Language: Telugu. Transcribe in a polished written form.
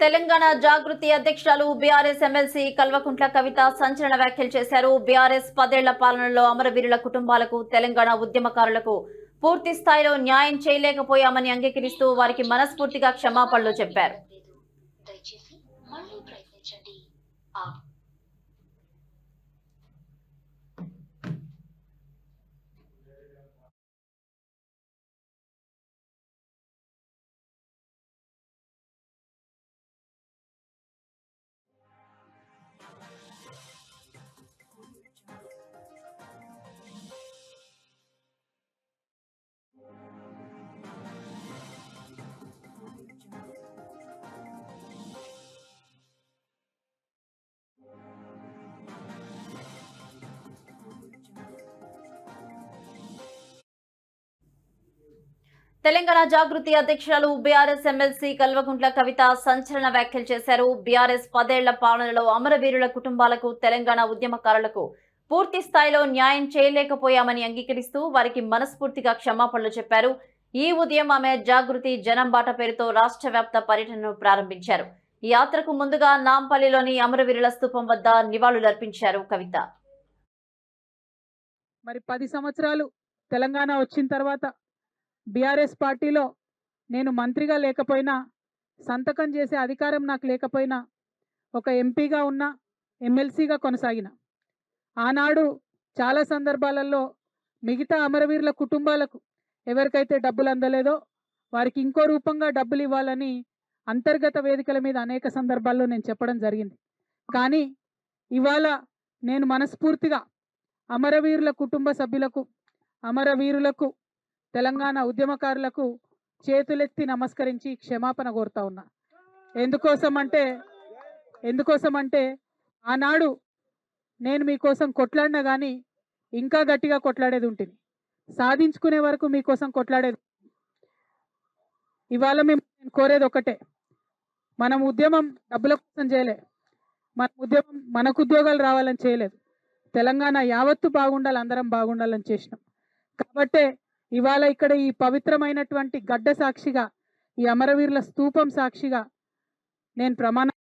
తెలంగాణ జాగృతి అధ్యక్షురాలు బీఆర్ఎస్ ఎమ్మెల్సీ కల్వకుంట్ల కవిత సంచలన వ్యాఖ్యలు చేశారు. బీఆర్ఎస్ 10 ఏళ్ల పాలనలో అమరవీరుల కుటుంబాలకు, తెలంగాణ ఉద్యమకారులకు పూర్తి స్థాయిలో న్యాయం చేయలేకపోయామని అంగీకరిస్తూ వారికి మనస్ఫూర్తిగా క్షమాపణలు చెప్పారు. తెలంగాణ జాగృతి అధ్యక్షురాలు బీఆర్ఎస్ ఎమ్మెల్సీ కల్వకుంట్ల కవిత సంచలన వ్యాఖ్యలు చేశారు. బీఆర్ఎస్ 10 ఏళ్ల పాలనలో అమరవీరుల కుటుంబాలకు, తెలంగాణ ఉద్యమకారులకు పూర్తి స్థాయిలో న్యాయం చేయలేకపోయామని అంగీకరిస్తూ వారికి మనస్ఫూర్తిగా క్షమాపణలు చెప్పారు. ఈ ఉదయం ఆమె జాగృతి జనం బాట పేరుతో రాష్ట్ర వ్యాప్త పర్యటనను ప్రారంభించారు. ఈ యాత్రకు ముందుగా నాంపల్లిలోని అమరవీరుల స్తూపం వద్ద నివాళులర్పించారు కవిత. మరి 10 సంవత్సరాలు తెలంగాణ వచ్చిన తర్వాత బీఆర్ఎస్ పార్టీలో నేను మంత్రిగా లేకపోయినా, సంతకం చేసే అధికారం నాకు లేకపోయినా, ఒక ఎంపీగా ఉన్న, ఎమ్మెల్సీగా కొనసాగిన. ఆనాడు చాలా సందర్భాలలో మిగతా అమరవీరుల కుటుంబాలకు ఎవరికైతే డబ్బులు అందలేదో వారికి ఇంకో రూపంగా డబ్బులు ఇవ్వాలని అంతర్గత వేదికల మీద అనేక సందర్భాల్లో నేను చెప్పడం జరిగింది. కానీ ఇవాళ నేను మనస్ఫూర్తిగా అమరవీరుల కుటుంబ సభ్యులకు, అమరవీరులకు, తెలంగాణ ఉద్యమకారులకు చేతులెత్తి నమస్కరించి క్షమాపణ కోరుతా ఉన్నా. ఎందుకోసమంటే ఆనాడు నేను మీకోసం కొట్లాడినా కానీ ఇంకా గట్టిగా కొట్లాడేది ఉంటుంది, సాధించుకునే వరకు మీకోసం కొట్లాడేది. ఇవాళ మేము కోరేది ఒకటే, మనం ఉద్యమం డబ్బుల కోసం చేయలే, మన ఉద్యమం మనకు ఉద్యోగాలు రావాలని చేయలేదు, తెలంగాణ యావత్తు బాగుండాలి, అందరం బాగుండాలని చేసినాం. కాబట్టే ఇవాళ ఇక్కడ ఈ పవిత్రమైనటువంటి గడ్డ సాక్షిగా, ఈ అమరవీరుల స్తూపం సాక్షిగా నేను ప్రమాణం